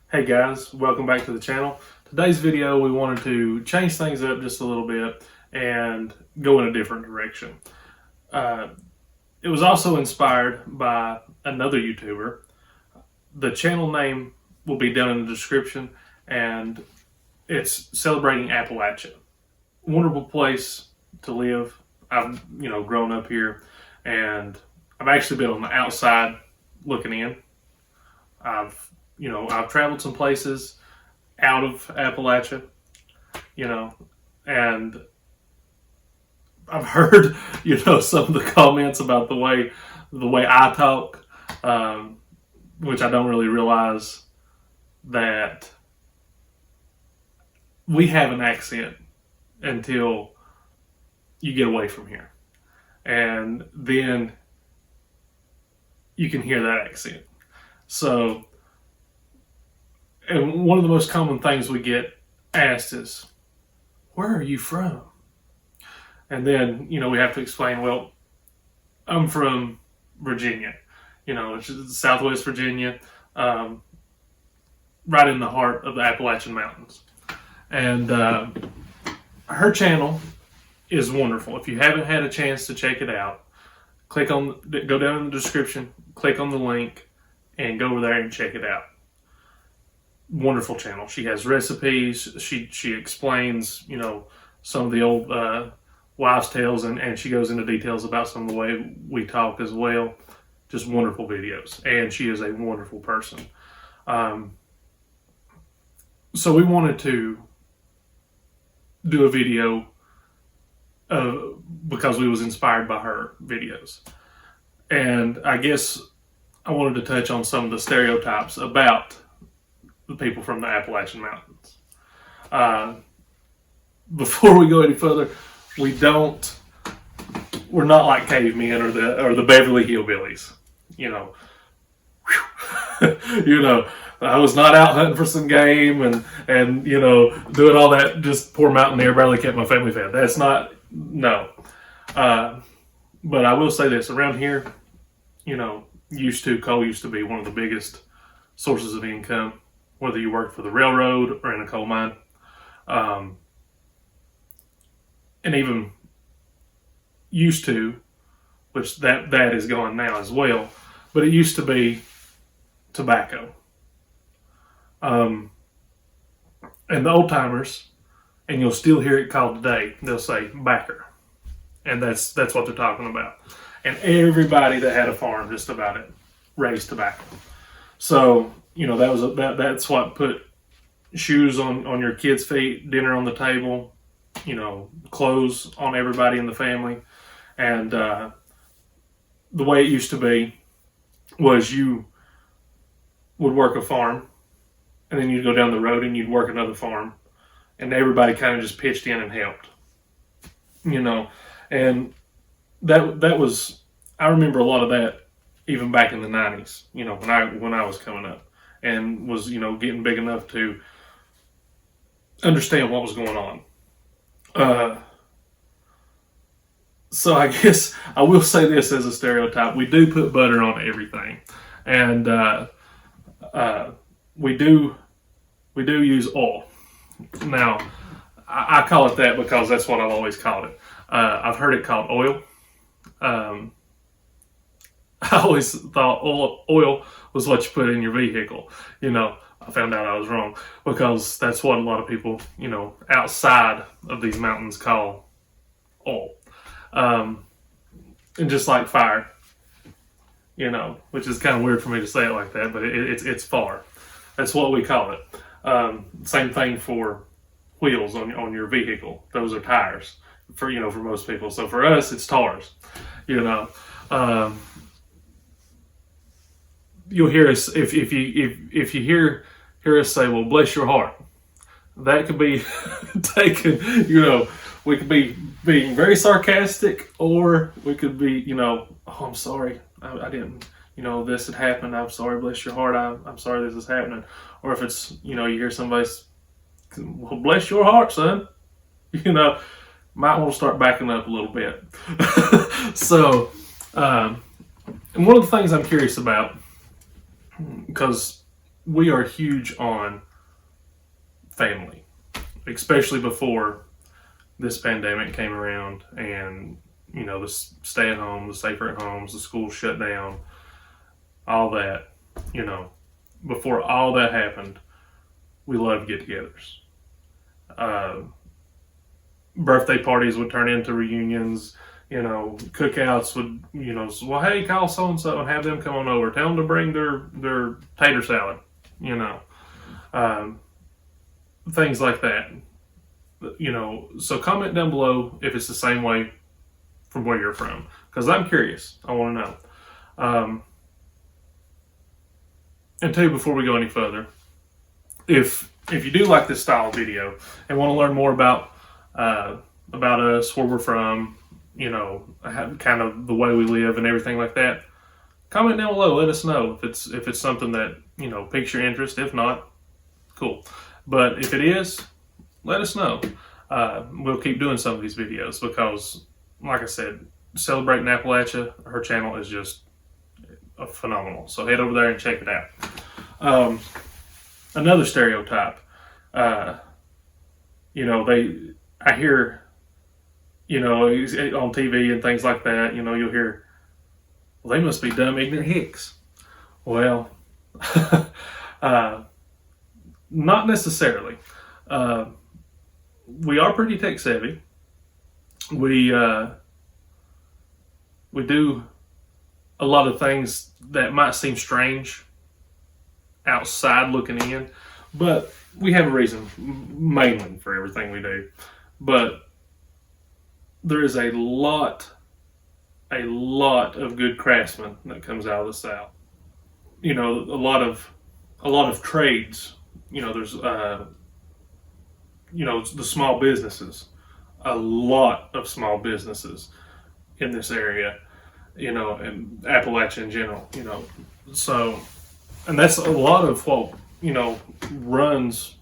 Hey guys, welcome back to the channel. Today's video we wanted to change things up just a little bit and go in a different direction. It was also inspired by another YouTuber. The channel name will be down in the description, and it's celebrating Appalachia. Wonderful place to live. I've grown up here, and I've actually been on the outside looking in. I've traveled some places out of Appalachia, and I've heard, some of the comments about the way I talk, which I don't really realize that we have an accent until you get away from here, and then you can hear that accent. So, and one of the most common things we get asked is, where are you from? And then, we have to explain, well, I'm from Virginia, which is Southwest Virginia, right in the heart of the Appalachian Mountains. And her channel is wonderful. If you haven't had a chance to check it out, go down in the description, click on the link, and go over there and check it out. Wonderful channel. She has recipes. She explains, some of the old wives' tales, and she goes into details about some of the way we talk as well. Just wonderful videos, and she is a wonderful person. So we wanted to do a video because we was inspired by her videos, and I guess I wanted to touch on some of the stereotypes about the people from the Appalachian Mountains. Before we go any further, we're not like cavemen or the Beverly Hillbillies. I was not out hunting for some game and doing all that. Just poor mountaineer, barely kept my family fed. That's not, no. But I will say this: around here, coal used to be one of the biggest sources of income, whether you worked for the railroad or in a coal mine. And even used to, which that is gone now as well, but it used to be tobacco. And the old timers, and you'll still hear it called today, they'll say backer. And that's what they're talking about. And everybody that had a farm, just about it, raised tobacco. So, that's what put shoes on your kids' feet, dinner on the table, clothes on everybody in the family. And the way it used to be was you would work a farm, and then you'd go down the road and you'd work another farm, and everybody kind of just pitched in and helped. And that was, I remember a lot of that even back in the 90s, when I was coming up and was, getting big enough to understand what was going on. So I guess I will say this as a stereotype: we do put butter on everything, and we do use oil. Now, I call it that because that's what I've always called it. I've heard it called oil. I always thought oil was what you put in your vehicle. I found out I was wrong, because that's what a lot of people, outside of these mountains call oil. And just like fire, which is kind of weird for me to say it like that, but it's fire. That's what we call it. Same thing for wheels on your vehicle. Those are tires for most people. So for us, it's tars. You'll hear us if you hear us say, well, bless your heart. That could be taken, we could be being very sarcastic, or we could be, oh, I'm sorry, I didn't, this had happened. I'm sorry, bless your heart. I'm sorry this is happening. Or if it's, you hear somebody, well, bless your heart, son. Might want to start backing up a little bit. So, and one of the things I'm curious about, because we are huge on family, especially before this pandemic came around, and the stay at home, the safer at homes, the schools shut down, all that. Before all that happened, we loved get-togethers. Birthday parties would turn into reunions. Cookouts would, well, hey, call so and so and have them come on over. Tell them to bring their tater salad. Things like that. So comment down below if it's the same way from where you're from, because I'm curious. I want to know. And two, before we go any further, if you do like this style of video and want to learn more about us, where we're from, kind of the way we live and everything like that, comment down below. Let us know if it's something that piques your interest. If not, cool. But if it is, let us know. We'll keep doing some of these videos because, like I said, celebrating Appalachia, her channel is just phenomenal. So head over there and check it out. Another stereotype. I hear, on TV and things like that, you'll hear, well, they must be dumb, ignorant hicks. Well, not necessarily. We are pretty tech savvy. We do a lot of things that might seem strange outside looking in, but we have a reason mainly for everything we do. But there is a lot of good craftsmen that comes out of the South. A lot of trades. There's the small businesses. A lot of small businesses in this area. And Appalachia in general. So, and that's a lot of what runs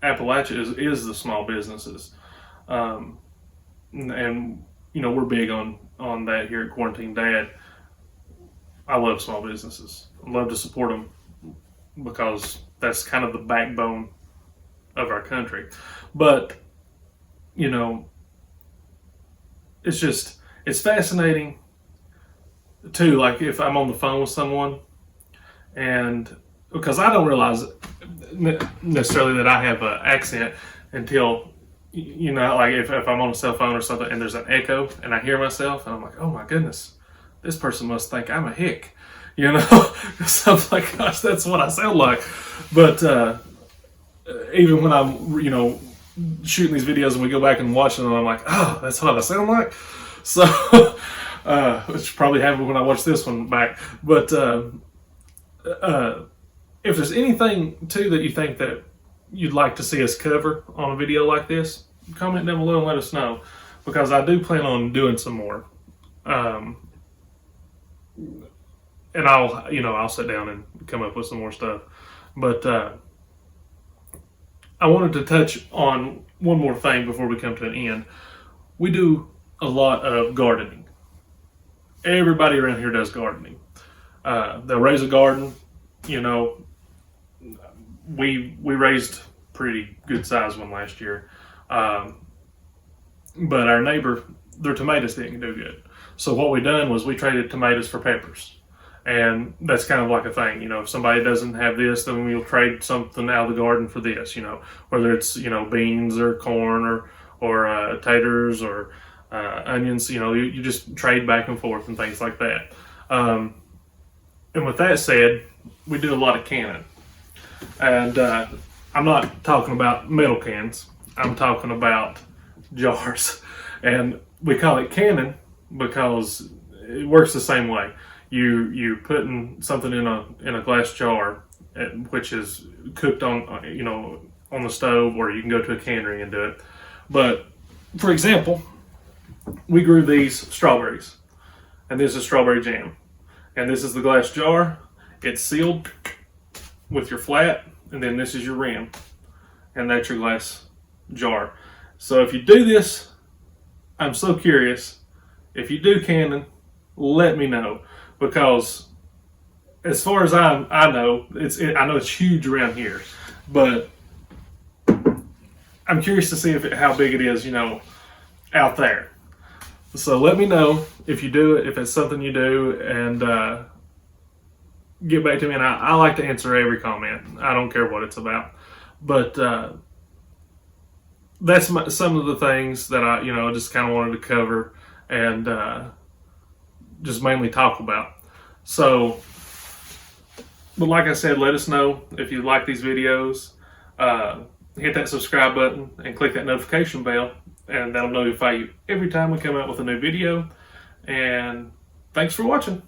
Appalachia is the small businesses. And we're big on that here at Quarantine Dad. I love small businesses. I love to support them because that's kind of the backbone of our country. But it's fascinating too. Like if I'm on the phone with someone, and because I don't realize necessarily that I have an accent until like if I'm on a cell phone or something and there's an echo and I hear myself and I'm like, oh my goodness, this person must think I'm a hick, so I'm like, gosh, that's what I sound like. But even when I'm shooting these videos and we go back and watch them, I'm like, oh, that's what I sound like. So which probably happened when I watched this one back. But if there's anything too that you think that you'd like to see us cover on a video like this, comment down below and let us know, because I do plan on doing some more. And I'll sit down and come up with some more stuff. But I wanted to touch on one more thing before we come to an end. We do a lot of gardening. Everybody around here does gardening. They'll raise a garden. We raised pretty good sized one last year. But our neighbor, their tomatoes didn't do good. So what we done was we traded tomatoes for peppers. And that's kind of like a thing, if somebody doesn't have this, then we'll trade something out of the garden for this, whether it's, beans or corn or taters or onions, you just trade back and forth and things like that. And with that said, we do a lot of canning. And I'm not talking about metal cans. I'm talking about jars. And we call it canning because it works the same way. You're putting something in a glass jar, which is cooked on on the stove, or you can go to a cannery and do it. But for example, we grew these strawberries, and this is strawberry jam, and this is the glass jar. It's sealed with your flat, and then this is your rim, and that's your glass jar. So if you do this, I'm so curious. If you do canning, let me know, because as far as I know, I know it's huge around here, but I'm curious to see how big it is, out there. So let me know if you do it, if it's something you do, and get back to me. And I like to answer every comment. I don't care what it's about, but that's some of the things that I just kind of wanted to cover and just mainly talk about. So, but like I said, let us know if you like these videos. Hit that subscribe button and click that notification bell, and that'll notify you every time we come out with a new video. And thanks for watching.